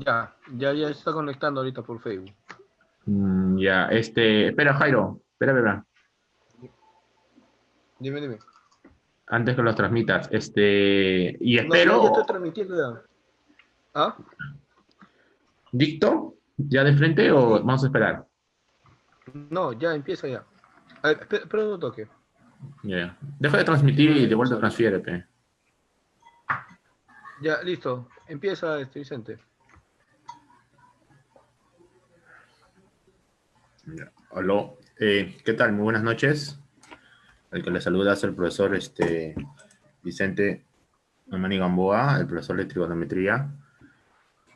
Ya está conectando ahorita por Facebook. Ya, espera, Jairo, espera. Dime. Antes que los transmitas, y No, ya estoy espero, transmitiendo ya. ¿Ah? ¿dicto? ¿Ya de frente o Sí. vamos a esperar? No, ya empieza ya. A ver, espera un toque. Ya. Deja de transmitir y de vuelta Salir. transfiere, pe. Ya, listo. Empieza Vicente. Ya. Aló, ¿qué tal? Muy buenas noches. El que le saluda es el profesor Vicente Mamani Gamboa, el profesor de trigonometría.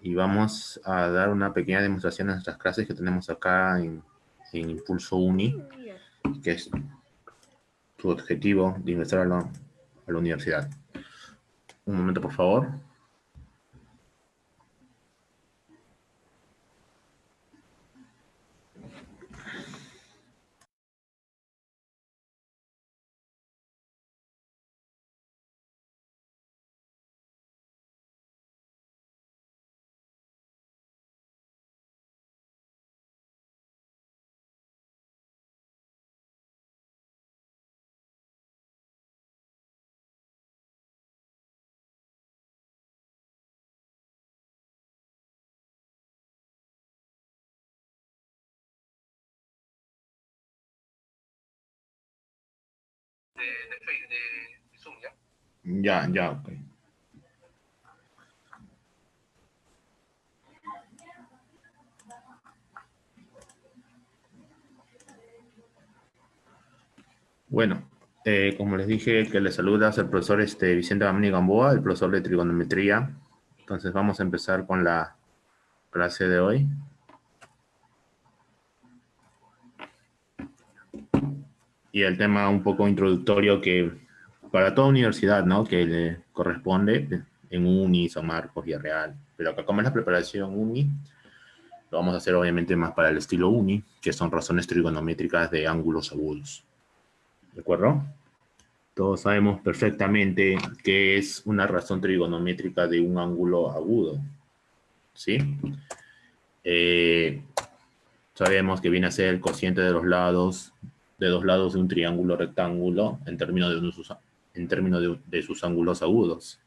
Y vamos a dar una pequeña demostración de nuestras clases que tenemos acá en Impulso Uni, que es su objetivo de ingresar a la universidad. Un momento, por favor. De Zoom, ¿ya? Ya, ok. Bueno, como les dije, que les saluda es el profesor Vicente Mamani Gamboa, el profesor de trigonometría. Entonces vamos a empezar con la clase de hoy. Y el tema un poco introductorio que para toda universidad, ¿no? Que le corresponde en Uni, San Marcos, Villarreal. Pero acá como es la preparación Uni, lo vamos a hacer obviamente más para el estilo Uni, que son razones trigonométricas de ángulos agudos. ¿De acuerdo? Todos sabemos perfectamente qué es una razón trigonométrica de un ángulo agudo. ¿Sí? Eh, Sabemos que viene a ser el cociente de dos lados de un triángulo rectángulo en términos de sus ángulos agudos.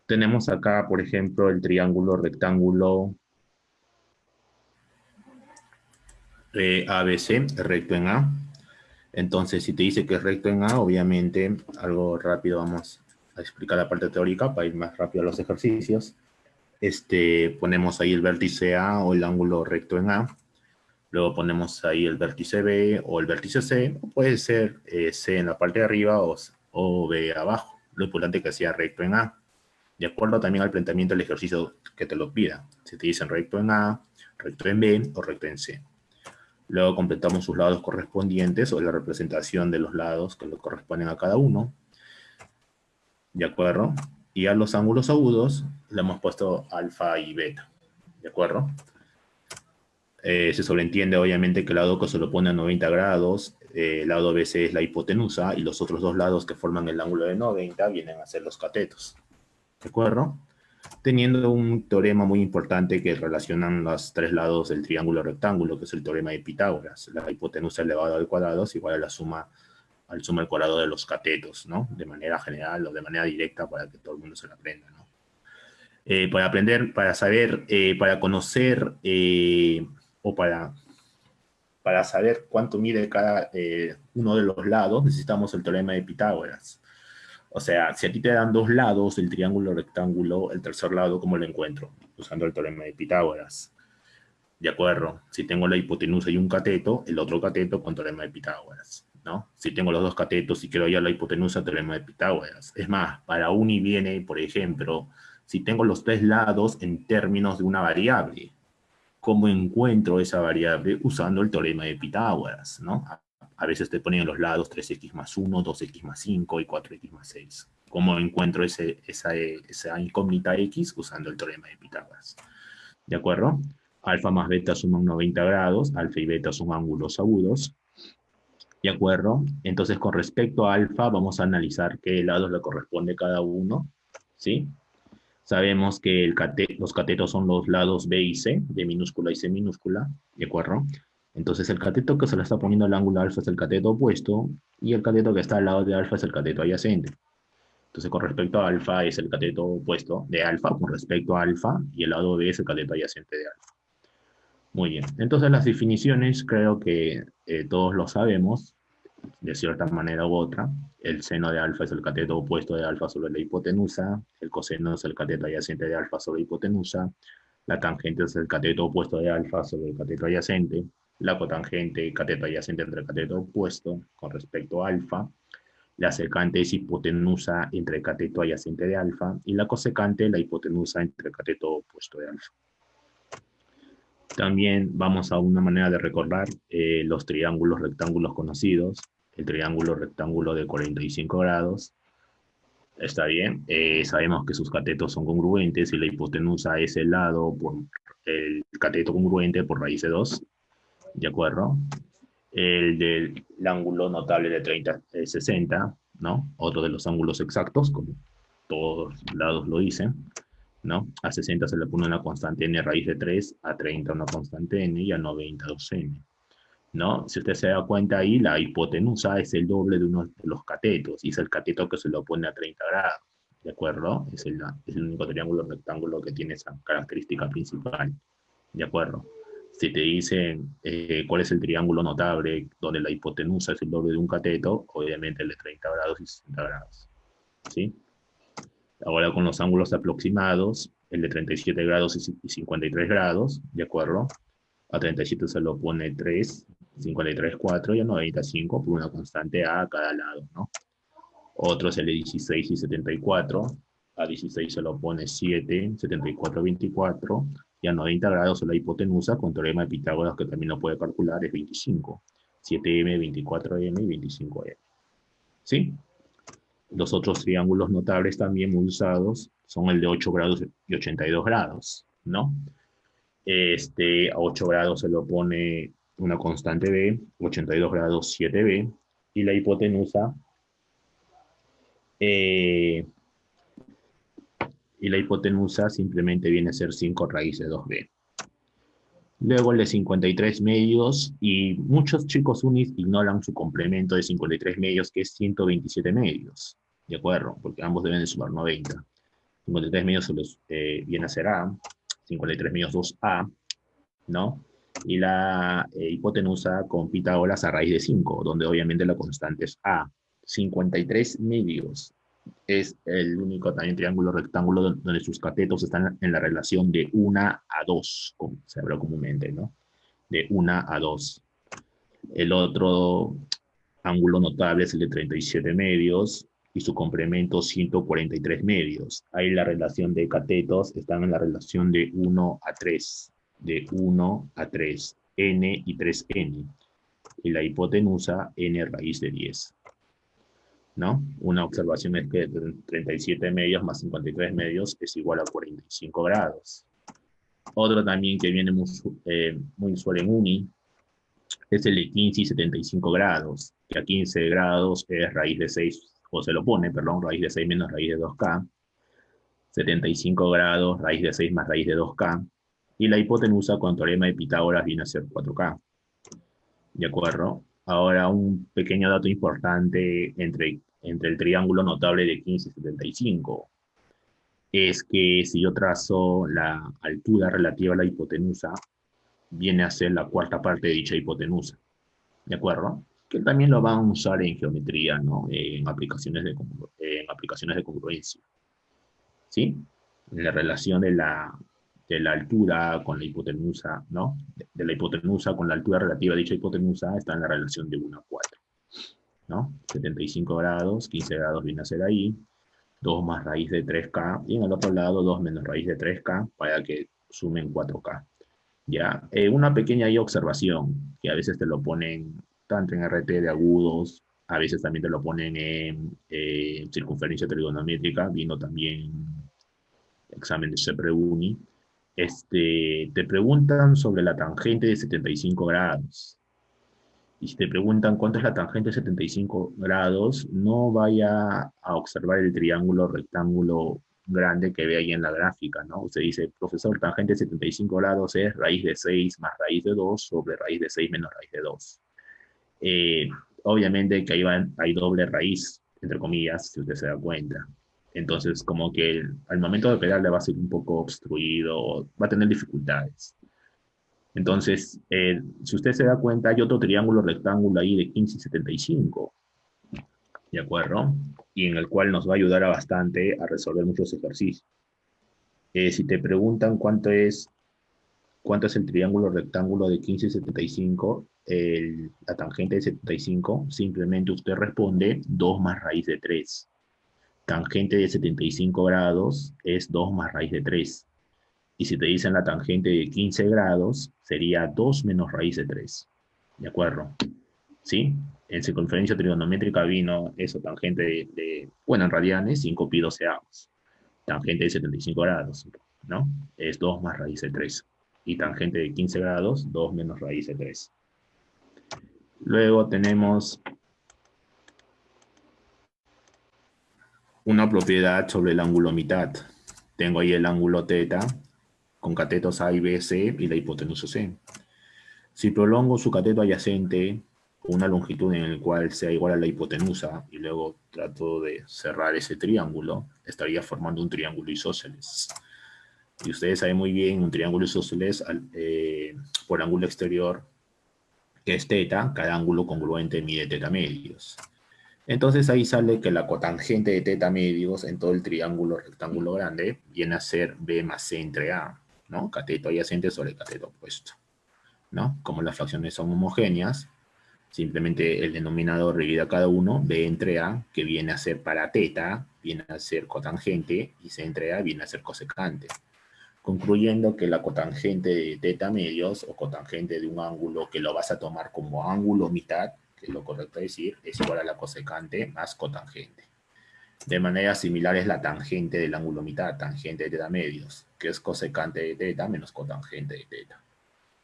Tenemos acá, por ejemplo, el triángulo rectángulo ABC, recto en A. Entonces, si te dice que es recto en A, obviamente, algo rápido vamos a explicar la parte teórica para ir más rápido a los ejercicios. Ponemos ahí el vértice A o el ángulo recto en A. Luego ponemos ahí el vértice B o el vértice C, o puede ser C en la parte de arriba o B abajo. Lo importante es que sea recto en A. De acuerdo también al planteamiento del ejercicio que te lo pida. Si te dicen recto en A, recto en B o recto en C. Luego completamos sus lados correspondientes o la representación de los lados que le corresponden a cada uno. ¿De acuerdo? Y a los ángulos agudos le hemos puesto alfa y beta. ¿De acuerdo? Se sobreentiende obviamente que el lado que se lo pone a 90 grados, el lado BC es la hipotenusa y los otros dos lados que forman el ángulo de 90 vienen a ser los catetos. ¿De acuerdo? Teniendo un teorema muy importante que relacionan los tres lados del triángulo rectángulo, que es el teorema de Pitágoras. La hipotenusa elevada al cuadrado es igual a la suma al cuadrado de los catetos, ¿no? De manera general o de manera directa para que todo el mundo se lo aprenda, ¿no? Para aprender, para saber, para conocer o para saber cuánto mide cada uno de los lados, necesitamos el teorema de Pitágoras. O sea, si a ti te dan dos lados del triángulo rectángulo, el tercer lado, ¿cómo lo encuentro? Usando el teorema de Pitágoras. ¿De acuerdo? Si tengo la hipotenusa y un cateto, el otro cateto con teorema de Pitágoras, ¿no? Si tengo los dos catetos y quiero hallar la hipotenusa, teorema de Pitágoras. Es más, para uni viene, por ejemplo, si tengo los tres lados en términos de una variable, ¿cómo encuentro esa variable? Usando el teorema de Pitágoras, ¿no? A veces te ponen en los lados 3x más 1, 2x más 5 y 4x más 6. ¿Cómo encuentro esa incógnita x? Usando el teorema de Pitágoras. ¿De acuerdo? Alfa más beta suman 90 grados, alfa y beta son ángulos agudos. ¿De acuerdo? Entonces, con respecto a alfa, vamos a analizar qué lados le corresponde cada uno, ¿sí? Sabemos que los catetos son los lados B y C, B minúscula y C minúscula, ¿de acuerdo? Entonces el cateto que se le está poniendo el ángulo alfa es el cateto opuesto, y el cateto que está al lado de alfa es el cateto adyacente. Entonces con respecto a alfa es el cateto opuesto de alfa con respecto a alfa, y el lado B es el cateto adyacente de alfa. Muy bien, entonces las definiciones creo que todos lo sabemos, de cierta manera u otra. El seno de alfa es el cateto opuesto de alfa sobre la hipotenusa, el coseno es el cateto adyacente de alfa sobre hipotenusa, la tangente es el cateto opuesto de alfa sobre el cateto adyacente, la cotangente, cateto adyacente entre el cateto opuesto con respecto a alfa, la secante es hipotenusa entre el cateto adyacente de alfa, y la cosecante la hipotenusa entre el cateto opuesto de alfa. También vamos a una manera de recordar los triángulos rectángulos conocidos. El triángulo rectángulo de 45 grados. Está bien. Sabemos que sus catetos son congruentes y la hipotenusa es el lado por el cateto congruente por raíz de 2. ¿De acuerdo? El del ángulo notable de 60, ¿no? Otro de los ángulos exactos, como todos lados lo dicen, ¿no? A 60 se le pone una constante n raíz de 3, a 30 una constante n y a 90 2n, ¿no? Si usted se da cuenta ahí, la hipotenusa es el doble de uno de los catetos, y es el cateto que se lo pone a 30 grados, ¿de acuerdo? Es el único triángulo rectángulo que tiene esa característica principal, ¿de acuerdo? Si te dicen cuál es el triángulo notable donde la hipotenusa es el doble de un cateto, obviamente el de 30 grados y 60 grados, ¿sí? Ahora con los ángulos aproximados, el de 37 grados y 53 grados, ¿de acuerdo? A 37 se lo pone 3, 53, 4 y a 95 por una constante A a cada lado, ¿no? Otro es el de 16 y 74. A 16 se lo pone 7, 74, 24. Y a 90 grados la hipotenusa con teorema de Pitágoras, que también lo puede calcular, es 25. 7m, 24m y 25m. ¿Sí? Los otros triángulos notables también muy usados son el de 8 grados y 82 grados, ¿no? A 8 grados se lo pone una constante B, 82 grados 7b, y la hipotenusa, simplemente viene a ser 5 raíz de 2b. Luego el de 53 medios, y muchos chicos unis ignoran su complemento de 53 medios, que es 127 medios, ¿de acuerdo? Porque ambos deben de sumar 90. 53 medios se los viene a ser A, 53 medios 2A, ¿no? Y la hipotenusa con Pitágoras a raíz de 5, donde obviamente la constante es A. 53 medios es el único también triángulo rectángulo donde sus catetos están en la relación de 1 a 2, como se habla comúnmente, ¿no? De 1 a 2. El otro ángulo notable es el de 37 medios y su complemento 143 medios. Ahí la relación de catetos están en la relación de 1 a 3, de 1 a 3, n y 3n. Y la hipotenusa, n raíz de 10. ¿No? Una observación es que 37 medios más 53 medios es igual a 45 grados. Otro también que viene muy usual en uni es el de 15 y 75 grados, que a 15 grados es raíz de 6, o se lo pone, perdón, raíz de 6 menos raíz de 2k, 75 grados, raíz de 6 más raíz de 2k, y la hipotenusa con teorema de Pitágoras viene a ser 4k. ¿De acuerdo? Ahora, un pequeño dato importante entre el triángulo notable de 15 y 75 es que si yo trazo la altura relativa a la hipotenusa, viene a ser la cuarta parte de dicha hipotenusa. ¿De acuerdo? Que también lo van a usar en geometría, ¿no? En aplicaciones de congruencia. ¿Sí? En la relación de la altura con la hipotenusa, ¿no? De la hipotenusa con la altura relativa de dicha hipotenusa está en la relación de 1 a 4, ¿no? 75 grados, 15 grados viene a ser ahí, 2 más raíz de 3k, y en el otro lado 2 menos raíz de 3k para que sumen 4k. ¿Ya? Una pequeña observación, que a veces te lo ponen tanto en RT de agudos, a veces también te lo ponen en circunferencia trigonométrica, viendo también examen de CEPRE-UNI. Te preguntan sobre la tangente de 75 grados. Y si te preguntan cuánto es la tangente de 75 grados, no vaya a observar el triángulo rectángulo grande que ve ahí en la gráfica, ¿no? Usted dice, profesor, tangente de 75 grados es raíz de 6 más raíz de 2 sobre raíz de 6 menos raíz de 2. Eh, Obviamente que ahí hay doble raíz, entre comillas, si usted se da cuenta. Entonces, como que al momento de operar le va a ser un poco obstruido, va a tener dificultades. Entonces, si usted se da cuenta, hay otro triángulo rectángulo ahí de 15 y 75, ¿de acuerdo? Y en el cual nos va a ayudar a bastante a resolver muchos ejercicios. Si te preguntan cuánto es el triángulo rectángulo de 15 y 75, la tangente de 75, simplemente usted responde 2 más raíz de 3. Tangente de 75 grados es 2 más raíz de 3. Y si te dicen la tangente de 15 grados, sería 2 menos raíz de 3. ¿De acuerdo? ¿Sí? En circunferencia trigonométrica vino eso, tangente bueno, en radianes, 5 pi 12avos. Tangente de 75 grados, ¿no? Es 2 más raíz de 3. Y tangente de 15 grados, 2 menos raíz de 3. Luego tenemos una propiedad sobre el ángulo mitad. Tengo ahí el ángulo teta con catetos A y B, C y la hipotenusa C. Si prolongo su cateto adyacente una longitud en la cual sea igual a la hipotenusa y luego trato de cerrar ese triángulo, estaría formando un triángulo isósceles. Y ustedes saben muy bien, un triángulo isósceles por ángulo exterior, que es teta, cada ángulo congruente mide teta medios. Entonces ahí sale que la cotangente de teta medios en todo el triángulo rectángulo grande viene a ser B más C entre A, ¿no? Cateto adyacente sobre cateto opuesto, ¿no? Como las fracciones son homogéneas, simplemente el denominador divide a cada uno, B entre A, que viene a ser para teta, viene a ser cotangente, y C entre A viene a ser cosecante. Concluyendo que la cotangente de teta medios, o cotangente de un ángulo que lo vas a tomar como ángulo mitad, que es lo correcto decir, es igual a la cosecante más cotangente. De manera similar es la tangente del ángulo mitad, tangente de teta medios, que es cosecante de teta menos cotangente de teta.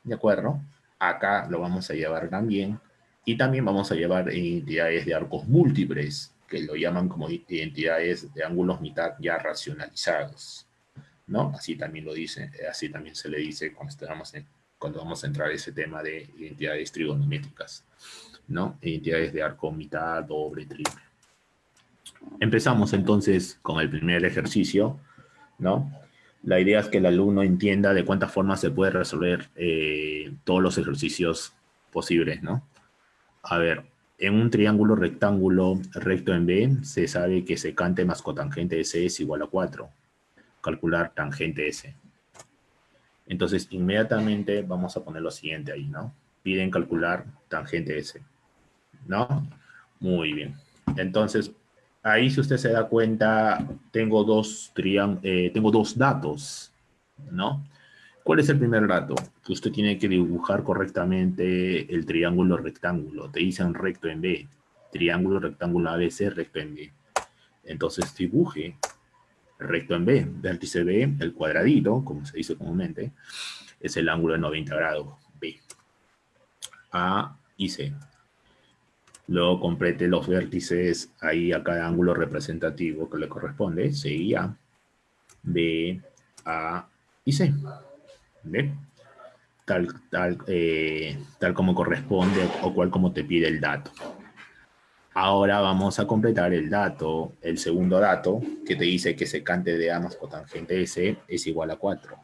¿De acuerdo? Acá lo vamos a llevar también. Y también vamos a llevar identidades de arcos múltiples, que lo llaman como identidades de ángulos mitad ya racionalizados, ¿no? Así también lo dice, así también se le dice cuando vamos a entrar a ese tema de identidades trigonométricas, ¿no? Identidades de arco mitad, doble, triple. Empezamos entonces con el primer ejercicio, ¿no? La idea es que el alumno entienda de cuántas formas se puede resolver todos los ejercicios posibles, ¿no? A ver, en un triángulo rectángulo recto en B, se sabe que secante más cotangente de C es igual a 4. Calcular tangente de C. Entonces, inmediatamente vamos a poner lo siguiente ahí, ¿no? Piden calcular tangente de C, ¿no? Muy bien. Entonces, ahí si usted se da cuenta, tengo dos datos, ¿no? ¿Cuál es el primer dato? Que usted tiene que dibujar correctamente el triángulo rectángulo. Te dicen recto en B. Triángulo rectángulo ABC, recto en B. Entonces dibuje recto en B. Vértice B, el cuadradito, como se dice comúnmente, es el ángulo de 90 grados, B. A y C. Luego complete los vértices ahí a cada ángulo representativo que le corresponde, C y A, B, A y C. ¿Ve? Tal como corresponde o cual como te pide el dato. Ahora vamos a completar el dato, el segundo dato, que te dice que secante de A más cotangente de C es igual a 4.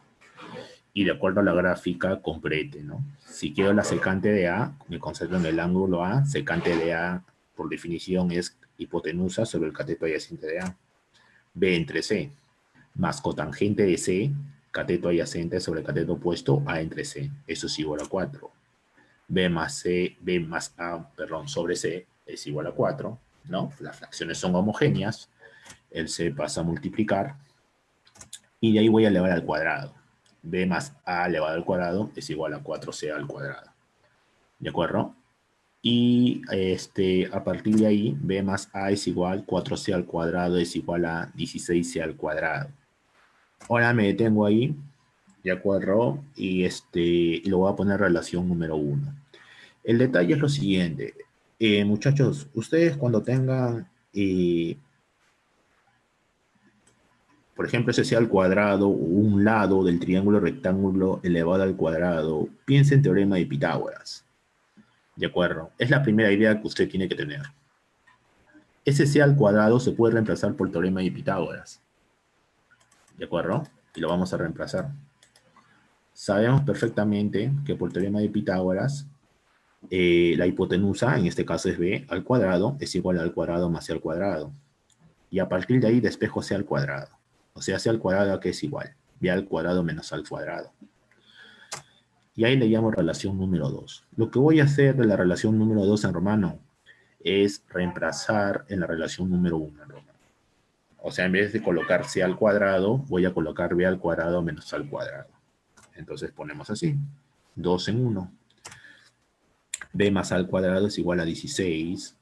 Y de acuerdo a la gráfica, complete, ¿no? Si quiero la secante de A, me concentro en el ángulo A, secante de A, por definición, es hipotenusa sobre el cateto adyacente de A. B entre C, más cotangente de C, cateto adyacente sobre el cateto opuesto, A entre C. Eso es igual a 4. B más A, sobre C es igual a 4, ¿no? Las fracciones son homogéneas, el C pasa a multiplicar, y de ahí voy a elevar al cuadrado. B más A elevado al cuadrado es igual a 4C al cuadrado. ¿De acuerdo? Y a partir de ahí, B más A es igual, 4C al cuadrado es igual a 16C al cuadrado. Ahora me detengo ahí, ¿de acuerdo? Y lo voy a poner relación número 1. El detalle es lo siguiente. Muchachos, ustedes cuando tengan por ejemplo, ese sea al cuadrado o un lado del triángulo rectángulo elevado al cuadrado, piense en teorema de Pitágoras. ¿De acuerdo? Es la primera idea que usted tiene que tener. Ese c al cuadrado se puede reemplazar por teorema de Pitágoras. ¿De acuerdo? Y lo vamos a reemplazar. Sabemos perfectamente que por teorema de Pitágoras, la hipotenusa, en este caso es b al cuadrado, es igual al cuadrado más c al cuadrado. Y a partir de ahí despejo c al cuadrado. O sea, c al cuadrado a que es igual. B al cuadrado menos a al cuadrado. Y ahí le llamo relación número 2. Lo que voy a hacer de la relación número 2 en romano es reemplazar en la relación número 1 en romano. O sea, en vez de colocar c al cuadrado, voy a colocar b al cuadrado menos a al cuadrado. Entonces ponemos así. 2 en 1. B más a al cuadrado es igual a 16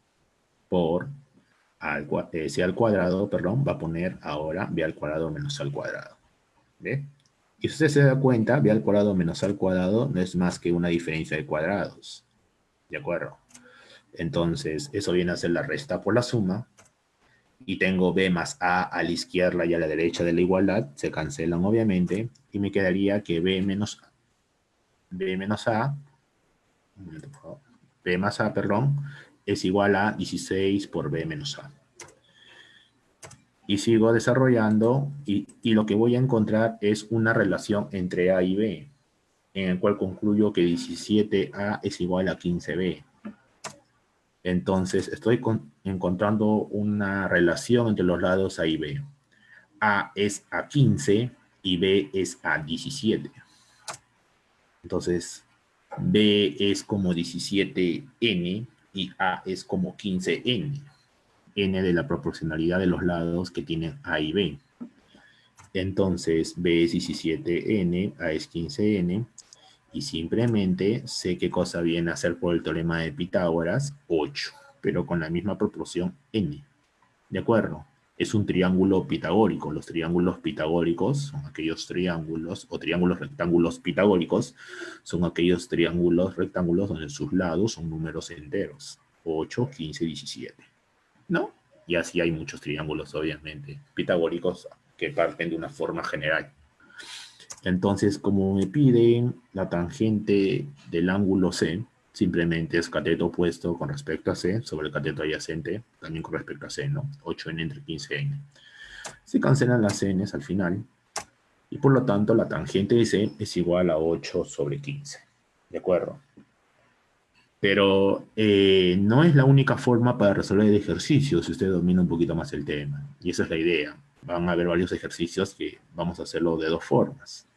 por c al cuadrado, perdón, va a poner ahora b al cuadrado menos a al cuadrado. ¿Ve? Y si usted se da cuenta, b al cuadrado menos a al cuadrado no es más que una diferencia de cuadrados. ¿De acuerdo? Entonces, eso viene a ser la resta por la suma. Y tengo b más a la izquierda y a la derecha de la igualdad. Se cancelan, obviamente. Y me quedaría que b menos a, b más a, perdón, es igual a 16 por b menos a. Y sigo desarrollando y lo que voy a encontrar es una relación entre a y b, en el cual concluyo que 17a es igual a 15b. Entonces estoy encontrando una relación entre los lados a y b. A es a 15 y b es a 17. Entonces b es como 17n y a es como 15n. N de la proporcionalidad de los lados que tienen A y B. Entonces, B es 17N, A es 15N, y simplemente sé qué cosa viene a ser por el teorema de Pitágoras, 8, pero con la misma proporción N. ¿De acuerdo? Es un triángulo pitagórico. Los triángulos pitagóricos son aquellos triángulos, o triángulos rectángulos pitagóricos, son aquellos triángulos rectángulos donde sus lados son números enteros, 8, 15, 17. ¿No? Y así hay muchos triángulos, obviamente, pitagóricos que parten de una forma general. Entonces, como me piden la tangente del ángulo C, simplemente es cateto opuesto con respecto a C sobre el cateto adyacente, también con respecto a C, ¿no? 8n entre 15n. Se cancelan las n's al final, y por lo tanto la tangente de C es igual a 8 sobre 15. ¿De acuerdo? Pero no es la única forma para resolver el ejercicio si usted domina un poquito más el tema. Y esa es la idea. Van a haber varios ejercicios que vamos a hacerlo de dos formas.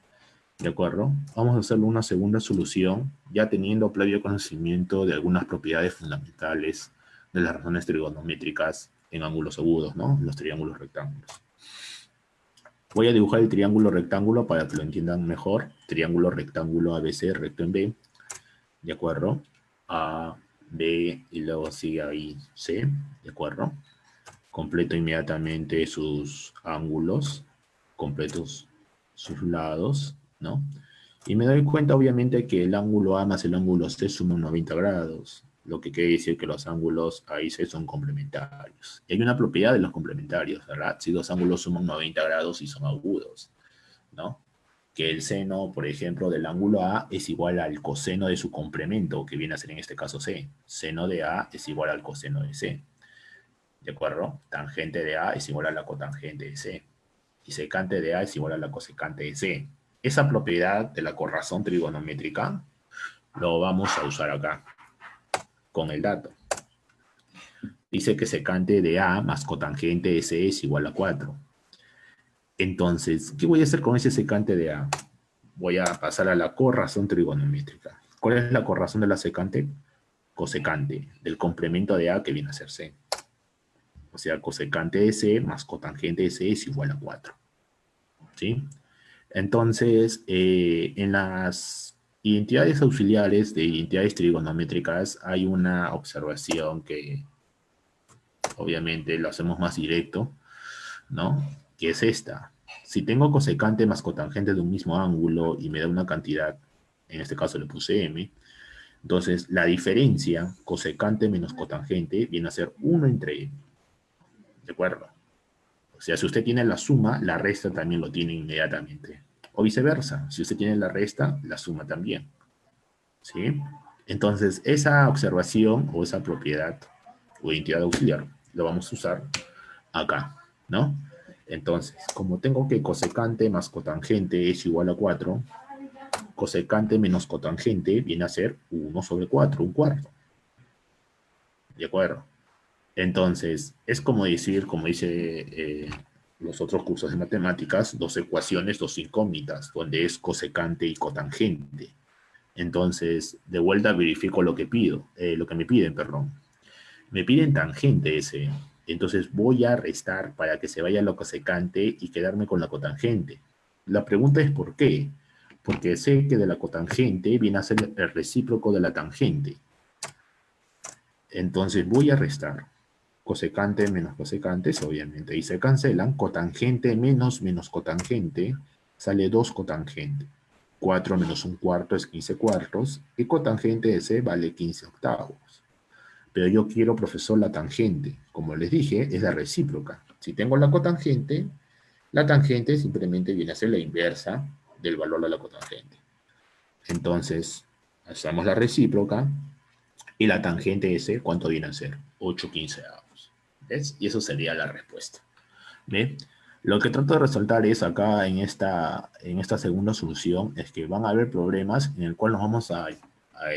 ¿De acuerdo? Vamos a hacerlo una segunda solución, ya teniendo previo conocimiento de algunas propiedades fundamentales de las razones trigonométricas en ángulos agudos, ¿no? Los triángulos rectángulos. Voy a dibujar el triángulo rectángulo para que lo entiendan mejor. Triángulo rectángulo ABC, recto en B. ¿De acuerdo? A, B y luego sigue ahí C, ¿de acuerdo? Completo inmediatamente sus ángulos, completos sus lados, ¿no? Y me doy cuenta obviamente que el ángulo A más el ángulo C suman 90 grados, lo que quiere decir que los ángulos A y C son complementarios. Y hay una propiedad de los complementarios, ¿verdad? Si dos ángulos suman 90 grados y son agudos, ¿no? Que el seno, por ejemplo, del ángulo A es igual al coseno de su complemento, que viene a ser en este caso C. Seno de A es igual al coseno de C. ¿De acuerdo? Tangente de A es igual a la cotangente de C. Y secante de A es igual a la cosecante de C. Esa propiedad de la corrazón trigonométrica lo vamos a usar acá, con el dato. Dice que secante de A más cotangente de C es igual a 4. Entonces, ¿qué voy a hacer con ese secante de A? Voy a pasar a la corrazón trigonométrica. ¿Cuál es la corrazón de la secante? Cosecante, del complemento de A que viene a ser C. O sea, cosecante de C más cotangente de C es igual a 4. ¿Sí? Entonces, en las identidades auxiliares de identidades trigonométricas hay una observación que obviamente lo hacemos más directo, ¿no? Que es esta. Si tengo cosecante más cotangente de un mismo ángulo y me da una cantidad, en este caso le puse m, entonces la diferencia cosecante menos cotangente viene a ser 1 entre m. ¿De acuerdo? O sea, si usted tiene la suma, la resta también lo tiene inmediatamente. O viceversa, si usted tiene la resta, la suma también. ¿Sí? Entonces, esa observación o esa propiedad o identidad auxiliar lo vamos a usar acá, ¿no? Entonces, como tengo que cosecante más cotangente es igual a 4, cosecante menos cotangente viene a ser 1/4, un cuarto. ¿De acuerdo? Entonces, es como decir, como dice los otros cursos de matemáticas, dos ecuaciones, dos incógnitas, donde es cosecante y cotangente. Entonces, de vuelta verifico lo que pido, lo que me piden, perdón. Me piden tangente ese. Entonces voy a restar para que se vaya lo cosecante y quedarme con la cotangente. La pregunta es ¿por qué? Porque sé que de la cotangente viene a ser el recíproco de la tangente. Entonces voy a restar. Cosecante menos cosecantes, obviamente, y se cancelan. Cotangente menos cotangente, sale 2 cotangente. 4 menos un cuarto es 15 cuartos, y cotangente ese vale 15 octavos. Pero yo quiero, profesor, la tangente. Como les dije, es la recíproca. Si tengo la cotangente, la tangente simplemente viene a ser la inversa del valor de la cotangente. Entonces, hacemos la recíproca, y la tangente ese, ¿cuánto viene a ser? 8/15. ¿Ves? Y eso sería la respuesta. ¿Ve? Lo que trato de resaltar es acá en esta segunda solución, es que van a haber problemas en el cual nos vamos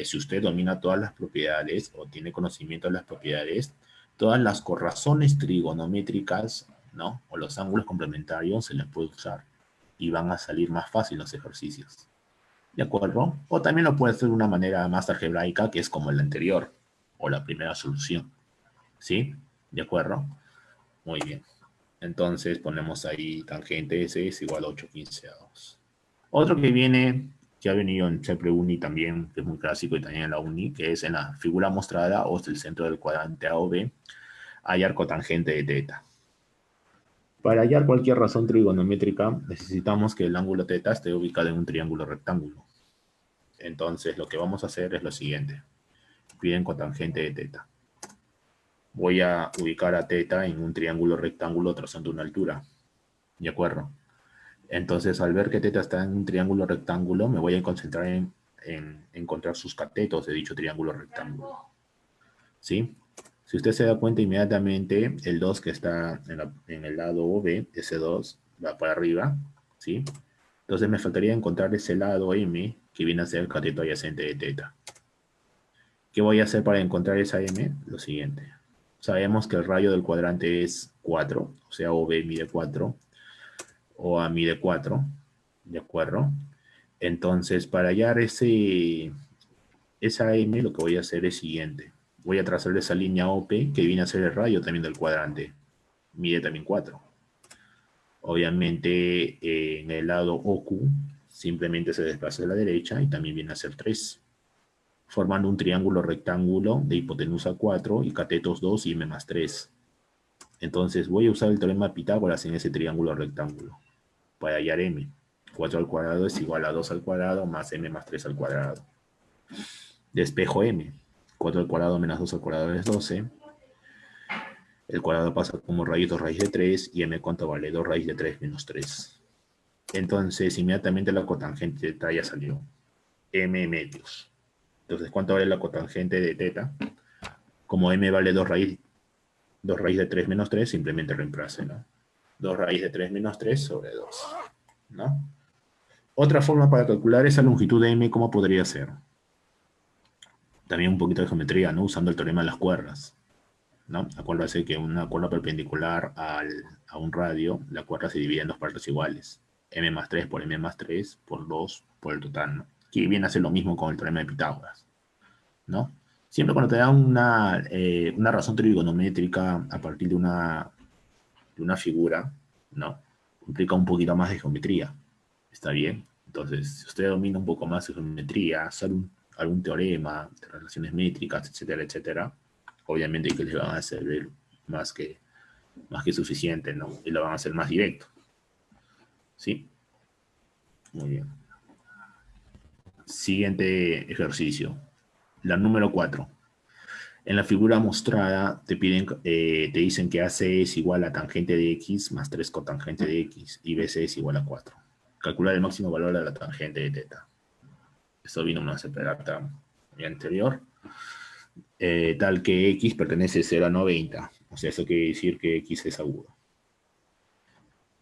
si usted domina todas las propiedades o tiene conocimiento de las propiedades, todas las corrazones trigonométricas, ¿no? O los ángulos complementarios se les puede usar y van a salir más fácil los ejercicios. ¿De acuerdo? O también lo puede hacer de una manera más algebraica, que es como el anterior, o la primera solución. ¿Sí? ¿De acuerdo? Muy bien. Entonces ponemos ahí tangente S es igual a 8/15. Otro que viene, que ha venido en Chepre Uni también, que es muy clásico y también en la Uni, que es en la figura mostrada o el centro del cuadrante A o B, hallar cotangente de teta. Para hallar cualquier razón trigonométrica, necesitamos que el ángulo teta esté ubicado en un triángulo rectángulo. Entonces lo que vamos a hacer es lo siguiente. Piden cotangente de teta. Voy a ubicar a teta en un triángulo rectángulo trazando una altura. ¿De acuerdo? Entonces, al ver que teta está en un triángulo rectángulo, me voy a concentrar en encontrar sus catetos de dicho triángulo rectángulo. ¿Sí? Si usted se da cuenta inmediatamente, el 2 que está en el lado OB, ese 2 va para arriba. ¿Sí? Entonces me faltaría encontrar ese lado M, que viene a ser el cateto adyacente de teta. ¿Qué voy a hacer para encontrar esa M? Lo siguiente. Sabemos que el radio del cuadrante es 4, o sea, OB mide 4, o A mide 4, ¿de acuerdo? Entonces, para hallar esa M, lo que voy a hacer es siguiente. Voy a trazar esa línea OP, que viene a ser el radio también del cuadrante. Mide también 4. Obviamente, en el lado OQ, simplemente se desplaza a la derecha y también viene a ser 3, formando un triángulo rectángulo de hipotenusa 4 y catetos 2 y M más 3. Entonces voy a usar el teorema de Pitágoras en ese triángulo rectángulo para hallar M. 4 al cuadrado es igual a 2 al cuadrado más M más 3 al cuadrado. Despejo M. 4 al cuadrado menos 2 al cuadrado es 12. El cuadrado pasa como raíz 2 raíz de 3 y M cuánto vale 2 raíz de 3 menos 3. Entonces inmediatamente la cotangente de teta ya salió. M medios. Entonces, ¿cuánto vale la cotangente de teta? Como M vale 2 raíz de 3 menos 3, simplemente reemplace, ¿no? 2 raíz de 3 menos 3 sobre 2, ¿no? Otra forma para calcular esa longitud de M, ¿cómo podría ser? También un poquito de geometría, ¿no? Usando el teorema de las cuerdas, ¿no? Acuérdase que una cuerda perpendicular a un radio, la cuerda se divide en dos partes iguales. M más 3 por M más 3 por 2 por el total, ¿no? Que viene a ser lo mismo con el teorema de Pitágoras, ¿no? Siempre cuando te da una razón trigonométrica a partir de una figura, ¿no? Implica un poquito más de geometría. ¿Está bien? Entonces, si usted domina un poco más de geometría, sabe algún teorema de relaciones métricas, etcétera, etcétera, obviamente que les van a servir más que suficiente, ¿no? Y lo van a hacer más directo. ¿Sí? Muy bien. Siguiente ejercicio. La número 4. En la figura mostrada te dicen que AC es igual a tangente de X más 3 cotangente de X y BC es igual a 4. Calcular el máximo valor de la tangente de teta. Esto vino una separata anterior. Tal que X pertenece 0 a 90. O sea, eso quiere decir que X es agudo.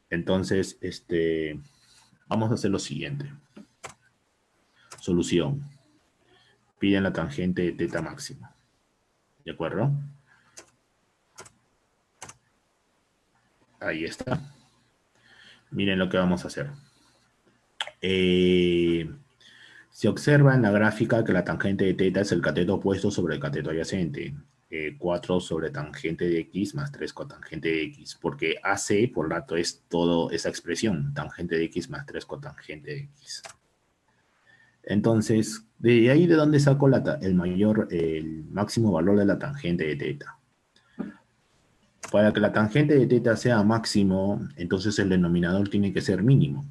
Entonces, vamos a hacer lo siguiente. Solución. Piden la tangente de teta máximo. ¿De acuerdo? Ahí está. Miren lo que vamos a hacer. Se observa en la gráfica que la tangente de teta es el cateto opuesto sobre el cateto adyacente. 4 sobre tangente de X más 3 cotangente de X. Porque AC, por tanto, es toda esa expresión. Tangente de X más 3 cotangente de X. Entonces, de ahí de dónde saco el máximo valor de la tangente de teta. Para que la tangente de teta sea máximo, entonces el denominador tiene que ser mínimo.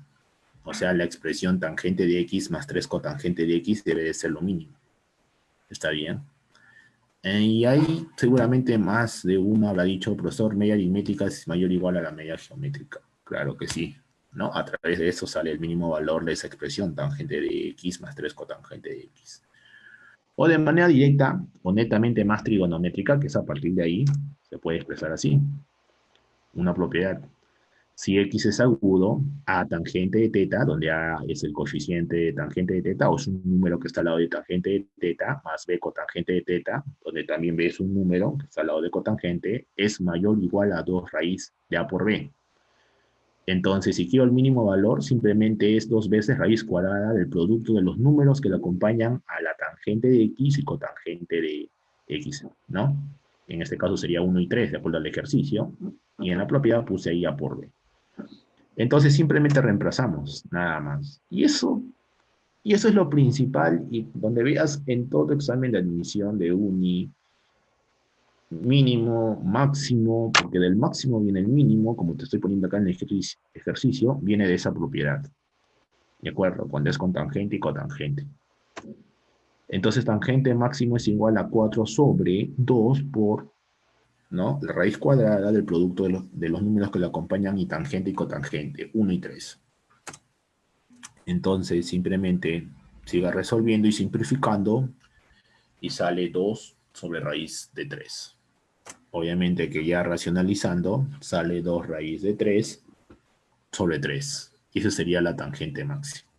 O sea, la expresión tangente de X más 3 cotangente de X debe de ser lo mínimo. ¿Está bien? Y ahí seguramente más de uno habrá dicho, profesor, media aritmética es mayor o igual a la media geométrica. Claro que sí, ¿no? A través de eso sale el mínimo valor de esa expresión, tangente de X más 3 cotangente de X. O de manera directa, o netamente más trigonométrica, que es a partir de ahí, se puede expresar así. Una propiedad. Si X es agudo, A tangente de teta, donde A es el coeficiente de tangente de teta, o es un número que está al lado de tangente de teta, más B cotangente de teta, donde también B es un número que está al lado de cotangente, es mayor o igual a 2 raíz de A por B. Entonces, si quiero el mínimo valor, simplemente es 2 veces raíz cuadrada del producto de los números que le acompañan a la tangente de X y cotangente de X, ¿no? En este caso sería 1 y 3, de acuerdo al ejercicio. Y en la propiedad puse ahí A por B. Entonces simplemente reemplazamos, nada más. Y eso es lo principal, y donde veas en todo examen de admisión de uni, mínimo, máximo, porque del máximo viene el mínimo, como te estoy poniendo acá en el ejercicio, viene de esa propiedad. ¿De acuerdo? Cuando es con tangente y cotangente. Entonces tangente máximo es igual a 4 sobre 2 por, ¿no?, la raíz cuadrada del producto de los números que le acompañan y tangente y cotangente, 1 y 3. Entonces simplemente siga resolviendo y simplificando y sale 2 sobre raíz de 3. Obviamente que ya racionalizando sale 2 raíz de 3 sobre 3. Y esa sería la tangente máxima.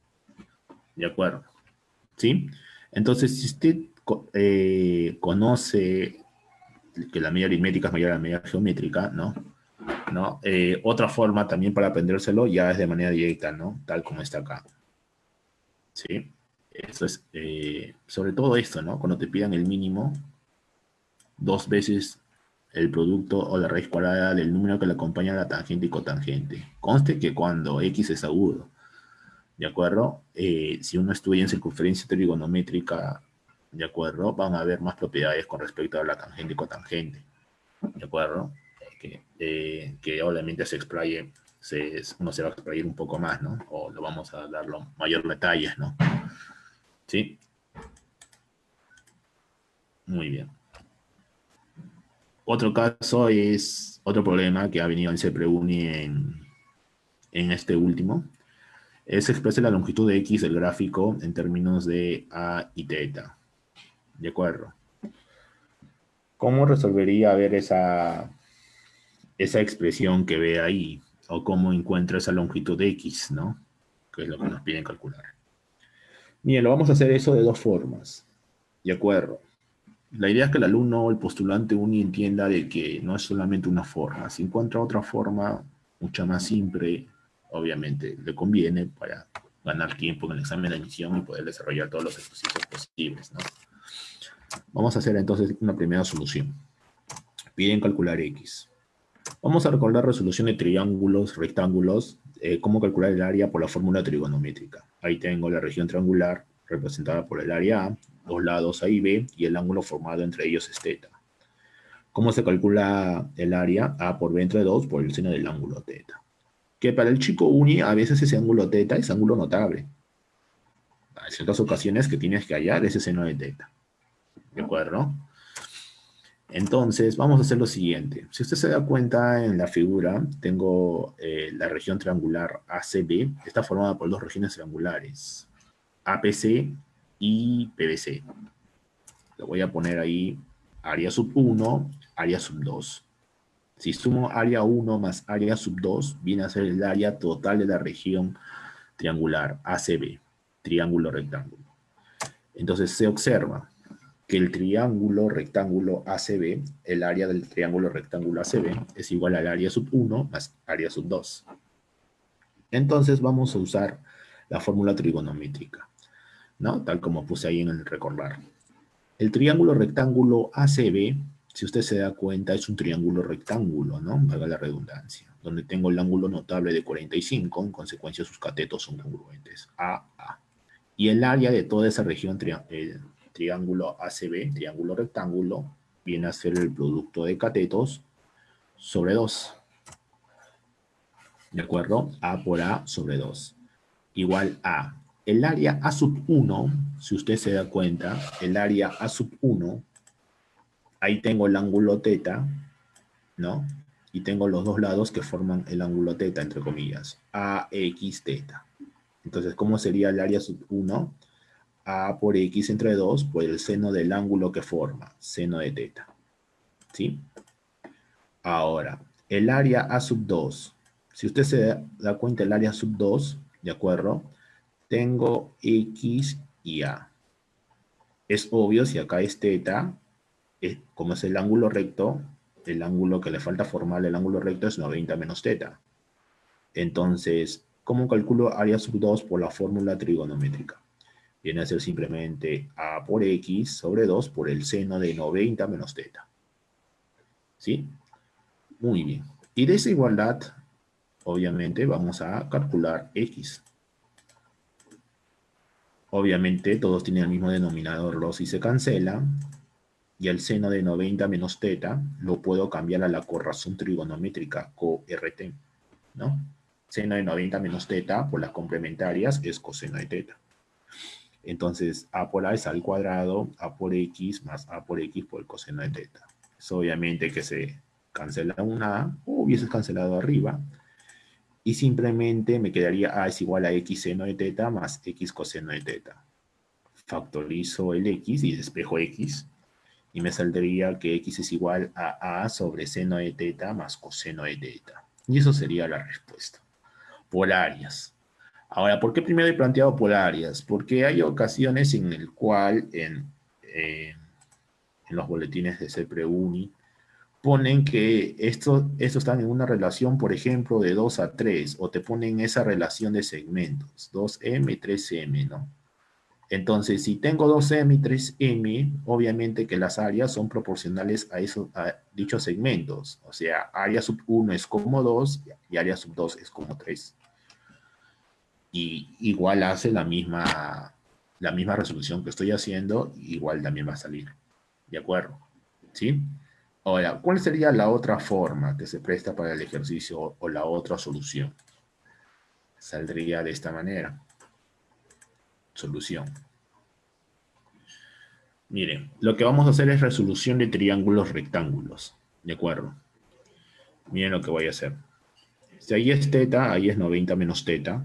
¿De acuerdo? ¿Sí? Entonces, si usted conoce que la media aritmética es mayor a la media geométrica, ¿no? Otra forma también para aprendérselo ya es de manera directa, ¿no? Tal como está acá. ¿Sí? Eso es, sobre todo esto, ¿no? Cuando te pidan el mínimo, 2 veces el producto o la raíz cuadrada del número que le acompaña a la tangente y cotangente. Conste que cuando X es agudo, ¿de acuerdo? Si uno estudia en circunferencia trigonométrica, ¿de acuerdo? Van a haber más propiedades con respecto a la tangente y cotangente, ¿de acuerdo? Que obviamente se explaye, uno se va a explayar un poco más, ¿no? O lo vamos a dar mayor detalles, ¿no? ¿Sí? Muy bien. Otro caso es otro problema que ha venido en CEPREUNI en este último. Es expresar la longitud de X del gráfico en términos de A y teta. ¿De acuerdo? ¿Cómo resolvería ver esa expresión que ve ahí? O cómo encuentra esa longitud de X, ¿no? Que es lo que nos piden calcular. Bien, lo vamos a hacer eso de 2 formas. ¿De acuerdo? La idea es que el alumno o el postulante uni entienda de que no es solamente una forma. Si encuentra otra forma mucho más simple, obviamente le conviene para ganar tiempo en el examen de admisión y poder desarrollar todos los ejercicios posibles, ¿no? Vamos a hacer entonces una primera solución. Piden calcular X. Vamos a recordar resolución de triángulos, rectángulos, cómo calcular el área por la fórmula trigonométrica. Ahí tengo la región triangular representada por el área A, 2 lados A y B, y el ángulo formado entre ellos es θ. ¿Cómo se calcula el área? A por B entre 2 por el seno del ángulo θ. Que para el chico uni, a veces ese ángulo θ es ángulo notable. Hay ciertas ocasiones que tienes que hallar ese seno de θ. ¿De acuerdo? Entonces, vamos a hacer lo siguiente. Si usted se da cuenta en la figura, tengo la región triangular ACB. Está formada por dos regiones triangulares, APC y PBC. Lo voy a poner ahí, área sub 1, área sub 2. Si sumo área 1 más área sub 2, viene a ser el área total de la región triangular ACB, triángulo rectángulo. Entonces se observa que el triángulo rectángulo ACB, el área del triángulo rectángulo ACB, es igual al área sub 1 más área sub 2. Entonces vamos a usar la fórmula trigonométrica, ¿no? Tal como puse ahí en el recordar. El triángulo rectángulo ACB, si usted se da cuenta, es un triángulo rectángulo, ¿no? Valga la redundancia, donde tengo el ángulo notable de 45, en consecuencia sus catetos son congruentes, A. Y el área de toda esa región triángulo ACB, triángulo rectángulo, viene a ser el producto de catetos sobre 2. ¿De acuerdo? A por A sobre 2. Igual a. El área A sub 1, si usted se da cuenta, el área A sub 1, ahí tengo el ángulo teta, ¿no? Y tengo los dos lados que forman el ángulo teta, entre comillas. AX teta. Entonces, ¿cómo sería el área sub 1? A por X entre 2 por el seno del ángulo que forma, seno de teta. ¿Sí? Ahora, el área A sub 2. Si usted se da cuenta, el área sub 2, ¿de acuerdo? Tengo X y A. Es obvio, si acá es teta, como es el ángulo recto, el ángulo que le falta formar el ángulo recto es 90 menos teta. Entonces, ¿cómo calculo área sub 2 por la fórmula trigonométrica? Viene a ser simplemente A por X sobre 2 por el seno de 90 menos teta. ¿Sí? Muy bien. Y de esa igualdad, obviamente, vamos a calcular X. Obviamente, todos tienen el mismo denominador, los y se cancela. Y el seno de 90 menos teta lo puedo cambiar a la corrazón trigonométrica, CoRT, ¿no? Seno de 90 menos teta por las complementarias es coseno de teta. Entonces, A por A es al cuadrado, A por X más A por X por el coseno de teta. Es obviamente que se cancela una A, o hubiese cancelado arriba, y simplemente me quedaría A es igual a X seno de teta más X coseno de teta. Factorizo el X y despejo X, y me saldría que X es igual a A sobre seno de teta más coseno de teta. Y eso sería la respuesta. Por áreas. Ahora, ¿por qué primero he planteado por áreas? Porque hay ocasiones en el cual en los boletines de CEPREUNI ponen que estos están en una relación, por ejemplo, de 2 a 3, o te ponen esa relación de segmentos, 2M, 3M, ¿no? Entonces, si tengo 2M y 3M, obviamente que las áreas son proporcionales a dichos segmentos. O sea, área sub 1 es como 2 y área sub 2 es como 3. Y igual hace la misma resolución que estoy haciendo, igual también va a salir. ¿De acuerdo? ¿Sí? Ahora, ¿cuál sería la otra forma que se presta para el ejercicio o la otra solución? Saldría de esta manera. Solución. Miren, lo que vamos a hacer es resolución de triángulos rectángulos. ¿De acuerdo? Miren lo que voy a hacer. Si ahí es teta, ahí es 90 menos teta.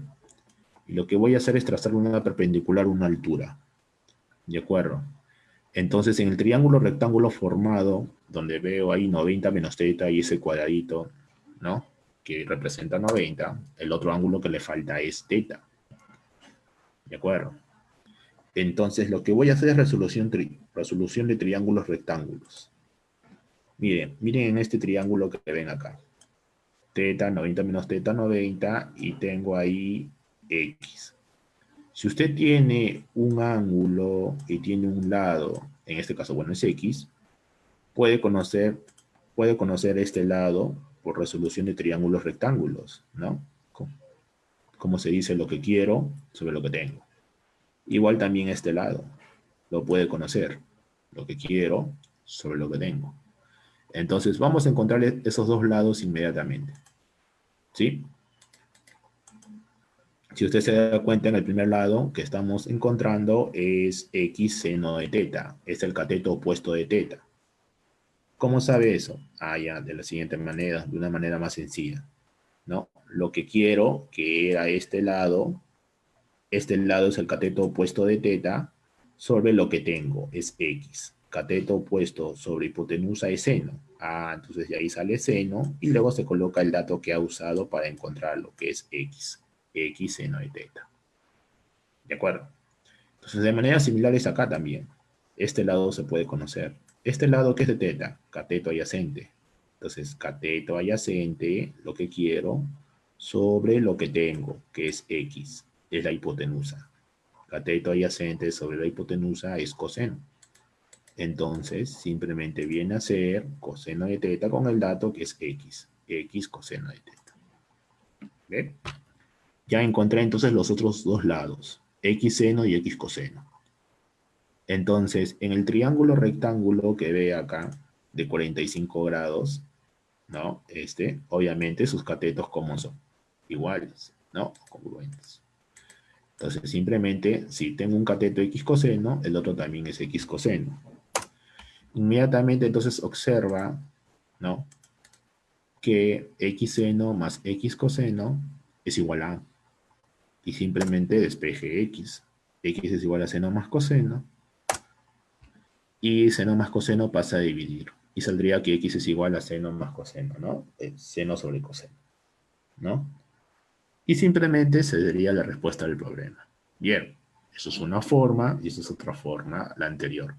Y lo que voy a hacer es trazar una perpendicular a una altura. ¿De acuerdo? Entonces, en el triángulo rectángulo formado, donde veo ahí 90 menos teta y ese cuadradito, ¿no? Que representa 90, el otro ángulo que le falta es teta. ¿De acuerdo? Entonces, lo que voy a hacer es resolución de triángulos rectángulos. Miren en este triángulo que ven acá. Teta, 90 menos teta, 90, y tengo ahí X. Si usted tiene un ángulo y tiene un lado, en este caso, bueno, es X, puede conocer este lado por resolución de triángulos rectángulos, ¿no? Como se dice lo que quiero sobre lo que tengo. Igual también este lado, lo puede conocer, lo que quiero sobre lo que tengo. Entonces vamos a encontrar esos dos lados inmediatamente, ¿sí? Si usted se da cuenta, en el primer lado que estamos encontrando es X seno de teta, es el cateto opuesto de teta. ¿Cómo sabe eso? Ah, ya, de la siguiente manera, de una manera más sencilla, ¿no? Lo que quiero, que era este lado es el cateto opuesto de teta sobre lo que tengo, es X. Cateto opuesto sobre hipotenusa es seno. Ah, entonces de ahí sale seno y luego se coloca el dato que ha usado para encontrar lo que es X. X seno de teta. ¿De acuerdo? Entonces de manera similar es acá también. Este lado se puede conocer. Este lado que es de teta, cateto adyacente. Entonces cateto adyacente, lo que quiero, sobre lo que tengo, que es X, es la hipotenusa. Cateto adyacente sobre la hipotenusa es coseno. Entonces, simplemente viene a ser coseno de teta con el dato que es X. X coseno de teta. ¿Ve? Ya encontré entonces los otros dos lados, X seno y X coseno. Entonces, en el triángulo rectángulo que ve acá, de 45 grados, ¿no? Obviamente sus catetos como son iguales, ¿no? Congruentes. Entonces, simplemente, si tengo un cateto X coseno, el otro también es X coseno. Inmediatamente, entonces, observa, ¿no? Que X seno más X coseno es igual a A. Y simplemente despeje X. X es igual a seno más coseno. Y seno más coseno pasa a dividir. Y saldría que X es igual a seno más coseno, ¿no? Seno sobre coseno, ¿no? Y simplemente se daría la respuesta del problema. Bien, eso es una forma y eso es otra forma, la anterior.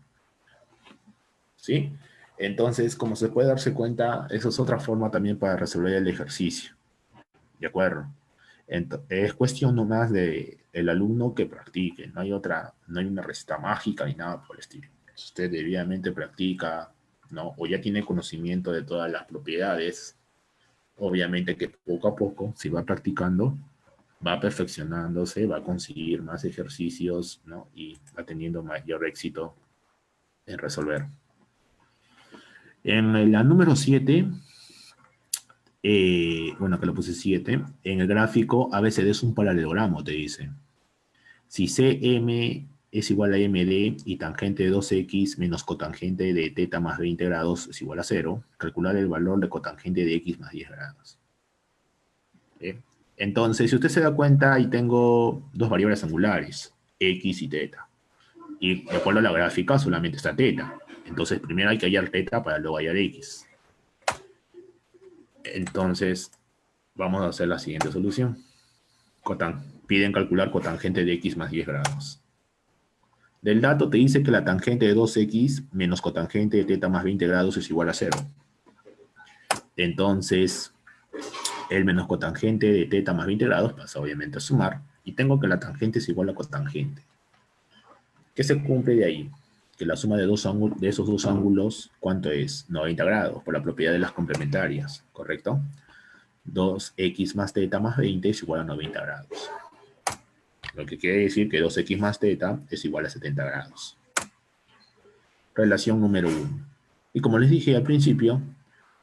¿Sí? Entonces, como se puede darse cuenta, eso es otra forma también para resolver el ejercicio. ¿De acuerdo? Es cuestión nomás de el alumno que practique. No hay otra, no hay una receta mágica ni nada por el estilo. Si usted debidamente practica, ¿no? O ya tiene conocimiento de todas las propiedades, obviamente que poco a poco, si va practicando, va perfeccionándose, va a conseguir más ejercicios, ¿no? Y va teniendo mayor éxito en resolver. En la número 7, bueno, que lo puse 7, en el gráfico ABCD es un paralelogramo, te dice. Si CM es igual a MD y tangente de 2x menos cotangente de teta más 20 grados es igual a 0, calcular el valor de cotangente de x más 10 grados. ¿Eh? Entonces, si usted se da cuenta, ahí tengo dos variables angulares, x y teta. Y de acuerdo a la gráfica, solamente está teta. Entonces, primero hay que hallar teta para luego hallar x. Entonces, vamos a hacer la siguiente solución. Piden calcular cotangente de x más 10 grados. Del dato te dice que la tangente de 2x menos cotangente de teta más 20 grados es igual a 0. Entonces, el menos cotangente de teta más 20 grados pasa obviamente a sumar. Y tengo que la tangente es igual a cotangente. ¿Qué se cumple de ahí? Que la suma de esos dos ángulos, ¿cuánto es? 90 grados, por la propiedad de las complementarias, ¿correcto? 2x más teta más 20 es igual a 90 grados. Lo que quiere decir que 2x más teta es igual a 70 grados. Relación número 1. Y como les dije al principio,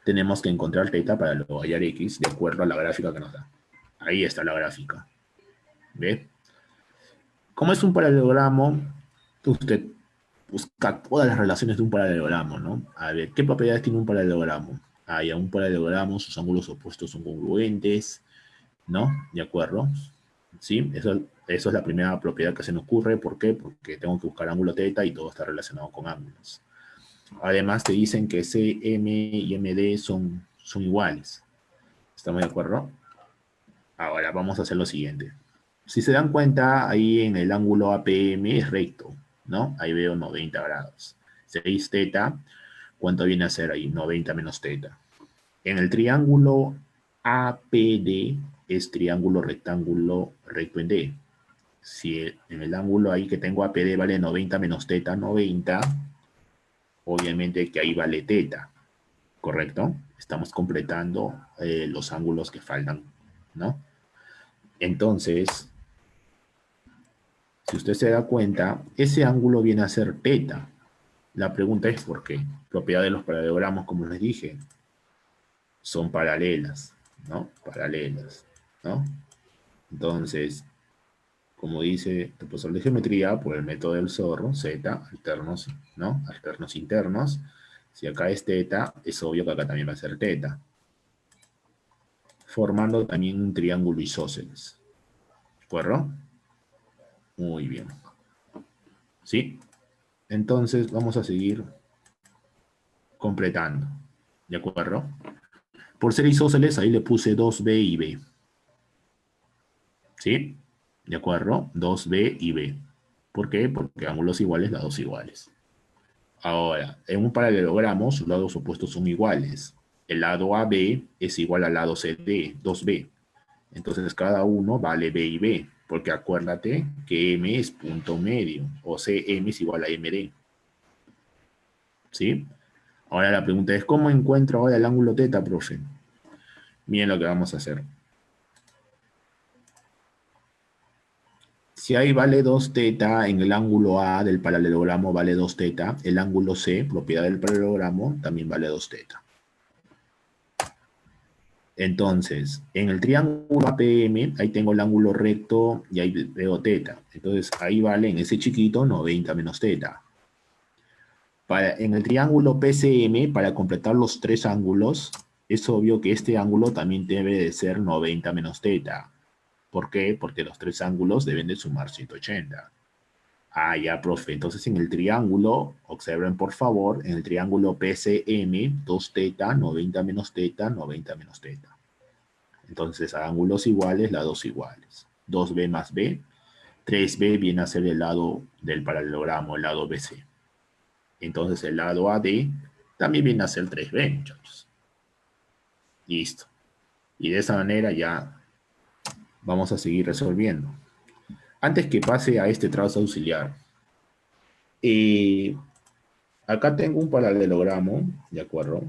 tenemos que encontrar teta para luego hallar x de acuerdo a la gráfica que nos da. Ahí está la gráfica. ¿Ve? Como es un paralelogramo, usted busca todas las relaciones de un paralelogramo, ¿no? A ver, ¿qué propiedades tiene un paralelogramo? A un paralelogramo, sus ángulos opuestos son congruentes, ¿no? ¿De acuerdo? ¿Sí? Eso es la primera propiedad que se me ocurre. ¿Por qué? Porque tengo que buscar ángulo teta y todo está relacionado con ángulos. Además te dicen que CM y MD son iguales. ¿Estamos de acuerdo? Ahora vamos a hacer lo siguiente. Si se dan cuenta, ahí en el ángulo APM es recto, ¿no? Ahí veo 90 grados. 6 teta, ¿cuánto viene a ser ahí? 90 menos teta. En el triángulo APD es triángulo rectángulo recto en D. Si en el ángulo ahí que tengo APD vale 90 menos teta, 90, obviamente que ahí vale teta, ¿correcto? Estamos completando los ángulos que faltan, ¿no? Entonces, si usted se da cuenta, ese ángulo viene a ser teta. La pregunta es ¿por qué? Propiedad de los paralelogramos, como les dije, son paralelas, ¿no? Paralelas, ¿no? Entonces, como dice el profesor de geometría, por el método del zorro, Z, alternos, ¿no? Alternos internos, Si acá es teta, es obvio que acá también va a ser teta. Formando también un triángulo isósceles. ¿De acuerdo? Muy bien. ¿Sí? Entonces vamos a seguir completando. ¿De acuerdo? Por ser isósceles, ahí le puse 2B y B. ¿Sí? ¿De acuerdo? 2B y B. ¿Por qué? Porque ángulos iguales, lados iguales. Ahora, en un paralelogramo, sus lados opuestos son iguales. El lado AB es igual al lado CD, 2B. Entonces, cada uno vale B y B, porque acuérdate que M es punto medio, o CM es igual a MD. ¿Sí? Ahora la pregunta es, ¿cómo encuentro ahora el ángulo teta, profe? Miren lo que vamos a hacer. Si ahí vale 2 teta, en el ángulo A del paralelogramo vale 2 teta, el ángulo C, propiedad del paralelogramo, también vale 2 teta. Entonces, en el triángulo APM, ahí tengo el ángulo recto y ahí veo teta. Entonces, ahí vale en ese chiquito 90 menos teta. En el triángulo PCM, para completar los tres ángulos, es obvio que este ángulo también debe de ser 90 menos teta. ¿Por qué? Porque los tres ángulos deben de sumar 180. Ah, ya, profe. Entonces, en el triángulo, observen por favor, en el triángulo PCM, 2 teta, 90 menos teta, 90 menos teta. Entonces, a ángulos iguales, lados iguales. 2B más B. 3B viene a ser el lado del paralelogramo, el lado BC. Entonces, el lado AD también viene a ser 3B, muchachos. Listo. Y de esa manera ya vamos a seguir resolviendo. Antes que pase a este trazo auxiliar, acá tengo un paralelogramo, ¿de acuerdo?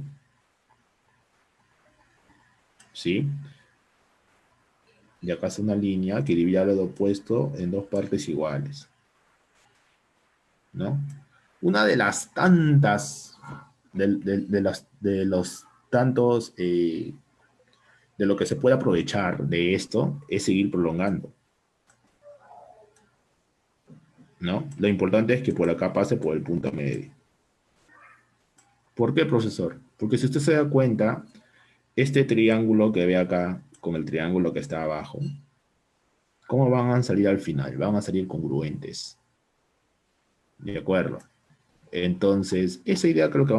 ¿Sí? Y acá es una línea que divide al lado opuesto en dos partes iguales. ¿No? Una de las tantas, de los tantos, de lo que se puede aprovechar de esto, es seguir prolongando. ¿No? Lo importante es que por acá pase por el punto medio. ¿Por qué, profesor? Porque si usted se da cuenta, este triángulo que ve acá con el triángulo que está abajo, ¿cómo van a salir al final? Van a salir congruentes. ¿De acuerdo? Entonces, esa idea creo que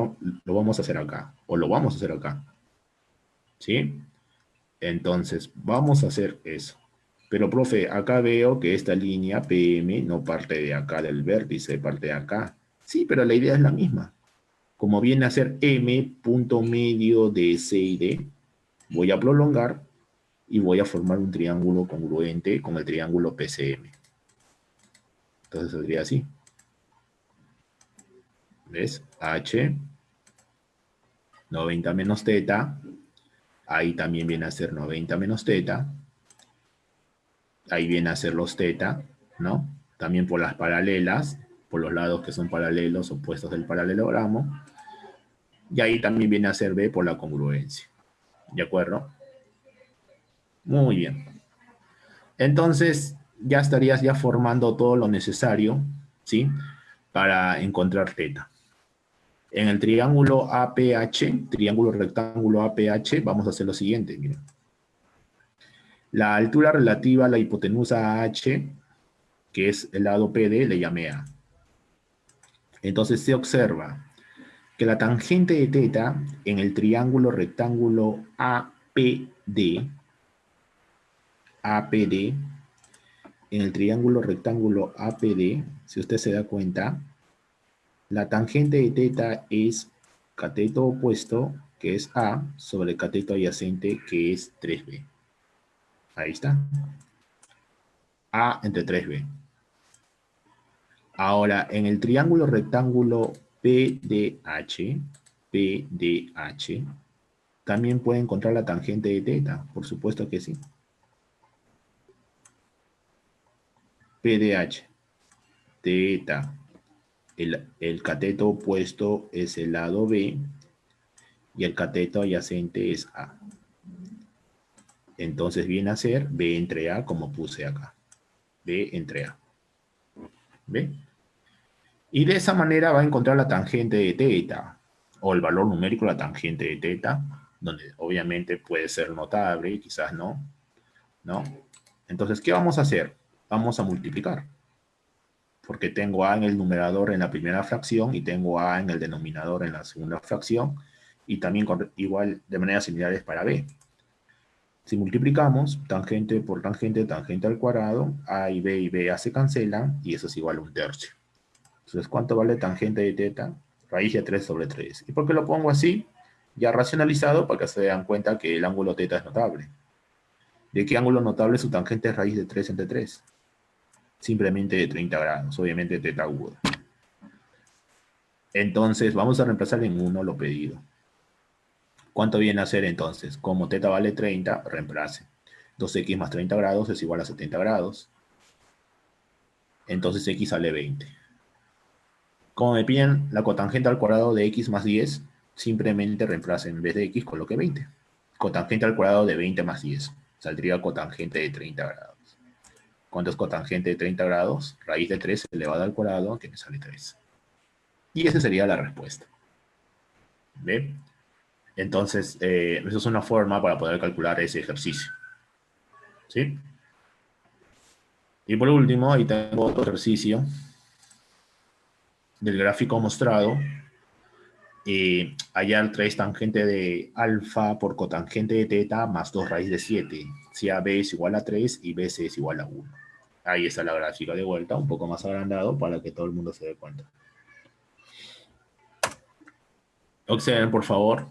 lo vamos a hacer acá, o lo vamos a hacer acá. ¿Sí? Entonces, vamos a hacer eso. Pero, profe, acá veo que esta línea PM no parte de acá del vértice, parte de acá. Sí, pero la idea es la misma. Como viene a ser M punto medio de C y D, voy a prolongar y voy a formar un triángulo congruente con el triángulo PCM. Entonces saldría así. ¿Ves? H, 90 menos teta. Ahí también viene a ser 90 menos teta. Ahí viene a ser los teta, ¿no? También por las paralelas, por los lados que son paralelos opuestos del paralelogramo. Y ahí también viene a ser B por la congruencia. ¿De acuerdo? Muy bien. Entonces, ya estarías ya formando todo lo necesario, ¿sí? Para encontrar teta. En el triángulo APH, triángulo rectángulo APH, vamos a hacer lo siguiente, miren. La altura relativa a la hipotenusa H, que es el lado PD, le llamé A. Entonces se observa que la tangente de teta en el triángulo rectángulo APD, en el triángulo rectángulo APD, si usted se da cuenta, la tangente de teta es cateto opuesto, que es A, sobre el cateto adyacente, que es 3B. Ahí está. A entre 3B. Ahora, en el triángulo rectángulo PDH, también puede encontrar la tangente de teta. Por supuesto que sí. PDH, teta. El cateto opuesto es el lado B y el cateto adyacente es A. Entonces viene a ser B entre A, como puse acá. B entre A. ¿Ve? Y de esa manera va a encontrar la tangente de teta. o el valor numérico de la tangente de teta, donde obviamente puede ser notable, quizás no, ¿no? Entonces, ¿qué vamos a hacer? Vamos a multiplicar, porque tengo a en el numerador en la primera fracción y tengo a en el denominador en la segunda fracción, y también igual de manera similares para b. Si multiplicamos tangente por tangente, tangente al cuadrado, a y b se cancelan, y eso es igual a 1/3. Entonces, ¿cuánto vale tangente de teta? Raíz de 3 sobre 3. ¿Y por qué lo pongo así? Ya racionalizado para que se den cuenta que el ángulo teta es notable. ¿De qué ángulo notable su tangente es raíz de 3 entre 3? Simplemente de 30 grados, obviamente teta aguda. Entonces, vamos a reemplazar en 1 lo pedido. ¿Cuánto viene a ser entonces? Como teta vale 30, reemplace. 2x más 30 grados es igual a 70 grados. Entonces x sale 20. Como me piden la cotangente al cuadrado de x más 10, simplemente reemplace en vez de x, coloque 20. Cotangente al cuadrado de 20 más 10. Saldría cotangente de 30 grados. ¿Cuánto es cotangente de 30 grados? Raíz de 3 elevado al cuadrado, que me sale 3. Y esa sería la respuesta. ¿Ve? Entonces, eso es una forma para poder calcular ese ejercicio. ¿Sí? Y por último, ahí tengo otro ejercicio del gráfico mostrado. Hallar 3 tangente de alfa por cotangente de teta más 2 raíz de 7. Si AB es igual a 3 y BC es igual a 1. Ahí está la gráfica de vuelta, un poco más agrandado para que todo el mundo se dé cuenta. Observen, por favor.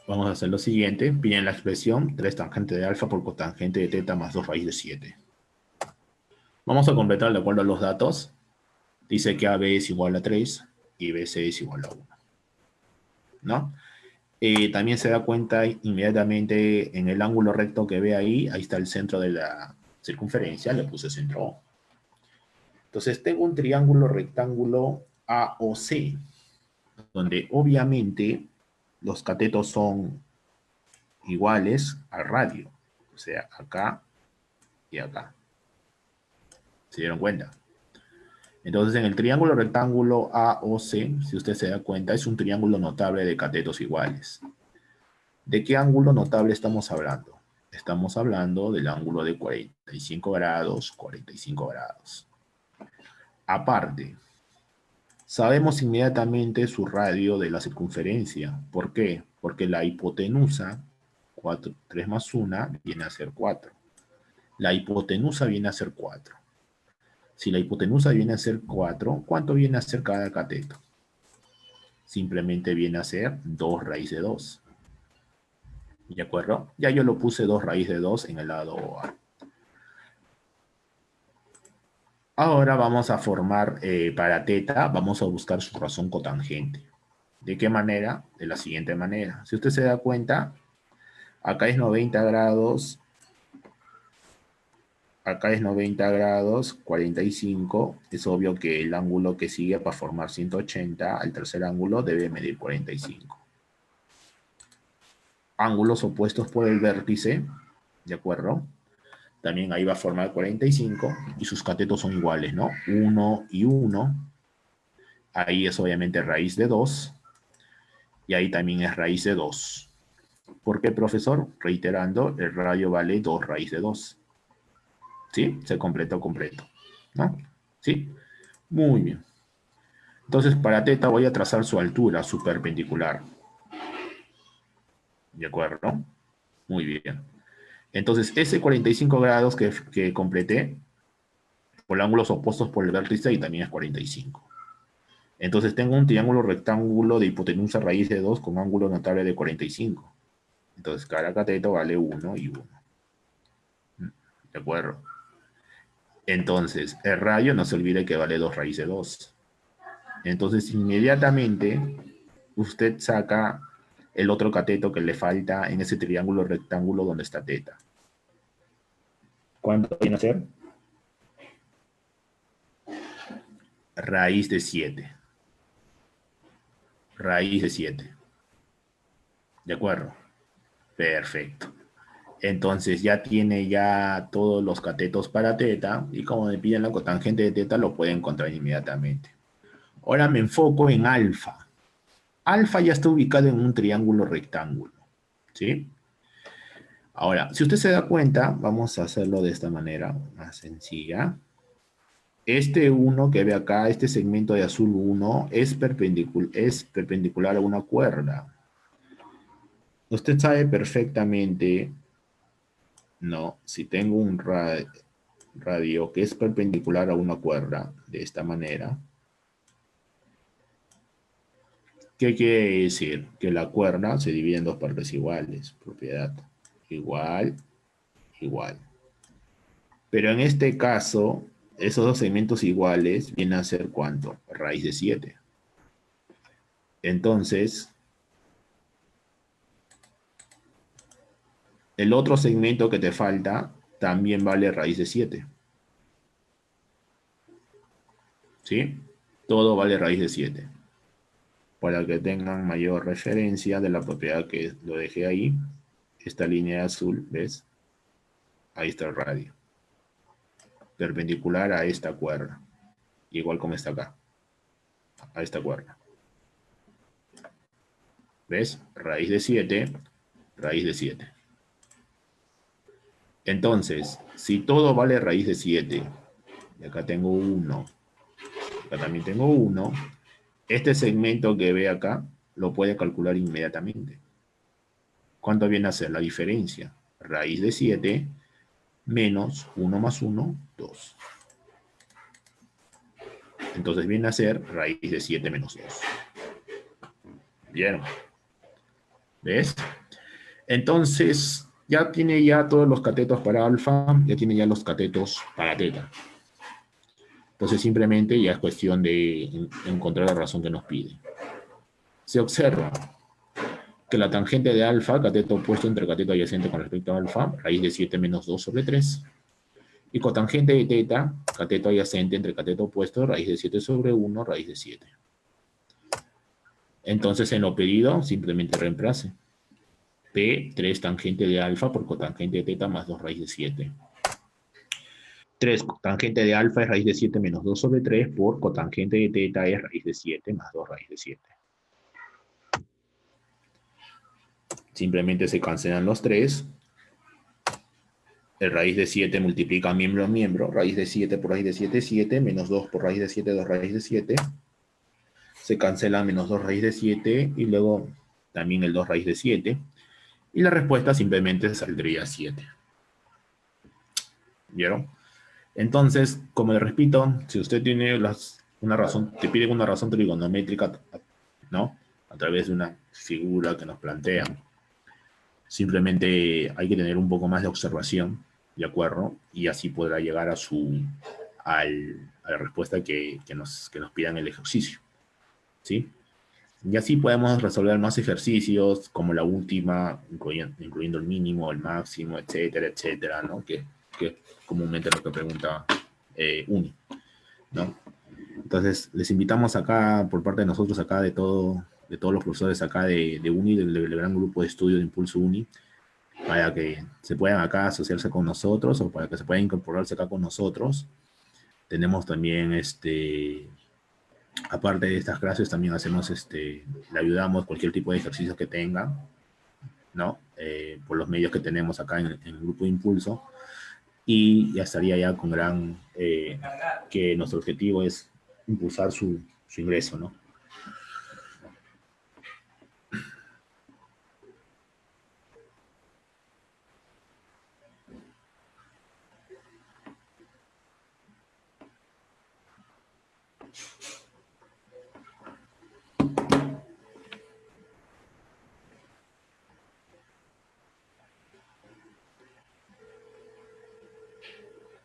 Vamos a hacer lo siguiente. Piden la expresión 3 tangente de alfa por cotangente de teta más 2 raíz de 7. Vamos a completar de acuerdo a los datos. Dice que AB es igual a 3 y BC es igual a 1. ¿No? También se da cuenta inmediatamente en el ángulo recto que ve ahí está el centro de la circunferencia, le puse centro O. Entonces tengo un triángulo rectángulo AOC, donde obviamente los catetos son iguales al radio, o sea, acá y acá. ¿Se dieron cuenta? Entonces en el triángulo rectángulo AOC, si usted se da cuenta, es un triángulo notable de catetos iguales. ¿De qué ángulo notable estamos hablando? Estamos hablando del ángulo de 45 grados, 45 grados. Aparte, sabemos inmediatamente su radio de la circunferencia. ¿Por qué? Porque la hipotenusa, 3 más 1, viene a ser 4. La hipotenusa viene a ser 4. Si la hipotenusa viene a ser 4, ¿cuánto viene a ser cada cateto? Simplemente viene a ser 2 raíz de 2. ¿De acuerdo? Ya yo lo puse 2 raíz de 2 en el lado A. Ahora vamos a formar para teta, vamos a buscar su razón cotangente. ¿De qué manera? De la siguiente manera. Si usted se da cuenta, acá es 90 grados, acá es 90 grados, 45. Es obvio que el ángulo que sigue para formar 180, al tercer ángulo debe medir 45. Ángulos opuestos por el vértice, ¿de acuerdo? También ahí va a formar 45 y sus catetos son iguales, ¿no? 1 y 1. Ahí es obviamente raíz de 2. Y ahí también es raíz de 2. ¿Por qué, profesor? Reiterando, el radio vale 2 raíz de 2. ¿Sí? Se completó completo. ¿No? ¿Sí? Muy bien. Entonces, para teta voy a trazar su altura, su perpendicular. ¿De acuerdo? Muy bien. Entonces, ese 45 grados que completé, por ángulos opuestos por el vértice, y también es 45. Entonces, tengo un triángulo rectángulo de hipotenusa raíz de 2 con ángulo notable de 45. Entonces, cada cateto vale 1 y 1. ¿De acuerdo? Entonces, el radio no se olvide que vale 2 raíz de 2. Entonces, inmediatamente, usted saca el otro cateto que le falta en ese triángulo rectángulo donde está teta. ¿Cuánto viene a ser? Raíz de 7. Raíz de 7. ¿De acuerdo? Perfecto. Entonces ya tiene ya todos los catetos para teta y como me piden la cotangente de teta lo puede encontrar inmediatamente. Ahora me enfoco en alfa. Alfa ya está ubicado en un triángulo rectángulo, ¿sí? Ahora, si usted se da cuenta, vamos a hacerlo de esta manera, más sencilla. Este 1 que ve acá, este segmento de azul 1, es perpendicular a una cuerda. Usted sabe perfectamente, ¿no? Si tengo un radio que es perpendicular a una cuerda, de esta manera, ¿qué quiere decir? Que la cuerda se divide en dos partes iguales, propiedad igual, igual. Pero en este caso, esos dos segmentos iguales vienen a ser ¿cuánto? Raíz de 7. Entonces, el otro segmento que te falta también vale raíz de 7. ¿Sí? Todo vale raíz de 7. Para que tengan mayor referencia de la propiedad que lo dejé ahí, esta línea azul, ¿ves? Ahí está el radio. Perpendicular a esta cuerda. Igual como está acá. A esta cuerda. ¿Ves? Raíz de 7, raíz de 7. Entonces, si todo vale raíz de 7, y acá tengo 1, acá también tengo 1, este segmento que ve acá lo puede calcular inmediatamente. ¿Cuánto viene a ser la diferencia? Raíz de 7 menos 1 más 1, 2. Entonces viene a ser raíz de 7 menos 2. ¿Vieron? ¿Ves? Entonces, ya tiene ya todos los catetos para alfa, ya tiene ya los catetos para teta. Entonces simplemente ya es cuestión de encontrar la razón que nos pide. Se observa que la tangente de alfa, cateto opuesto entre cateto adyacente con respecto a alfa, raíz de 7 menos 2 sobre 3. Y cotangente de teta, cateto adyacente entre cateto opuesto, raíz de 7 sobre 1, raíz de 7. Entonces en lo pedido simplemente reemplace. P, 3 tangente de alfa por cotangente de teta más 2 raíz de 7. 3 tangente de alfa es raíz de 7 menos 2 sobre 3 por cotangente de teta es raíz de 7 más 2 raíz de 7. Simplemente se cancelan los 3. El raíz de 7 multiplica miembro a miembro. Raíz de 7 por raíz de 7, 7. Menos 2 por raíz de 7, 2 raíz de 7. Se cancela menos 2 raíz de 7 y luego también el 2 raíz de 7. Y la respuesta simplemente saldría 7. ¿Vieron? Entonces, como les repito, si usted tiene una razón, te piden una razón trigonométrica, ¿no? A través de una figura que nos plantean. Simplemente hay que tener un poco más de observación, ¿de acuerdo? Y así podrá llegar a la respuesta que nos pidan el ejercicio, ¿sí? Y así podemos resolver más ejercicios, como la última, incluyendo el mínimo, el máximo, etcétera, etcétera, ¿no? Que es comúnmente lo que pregunta Uni, ¿no? Entonces, les invitamos acá, por parte de nosotros acá, de todos los profesores acá de Uni, del gran grupo de estudio de Impulso Uni, para que se puedan acá asociarse con nosotros o para que se puedan incorporarse acá con nosotros. Tenemos también, aparte de estas clases, también hacemos, le ayudamos cualquier tipo de ejercicios que tengan, ¿no? Por los medios que tenemos acá en el grupo de Impulso. Y ya estaría ya con que nuestro objetivo es impulsar su ingreso, ¿no?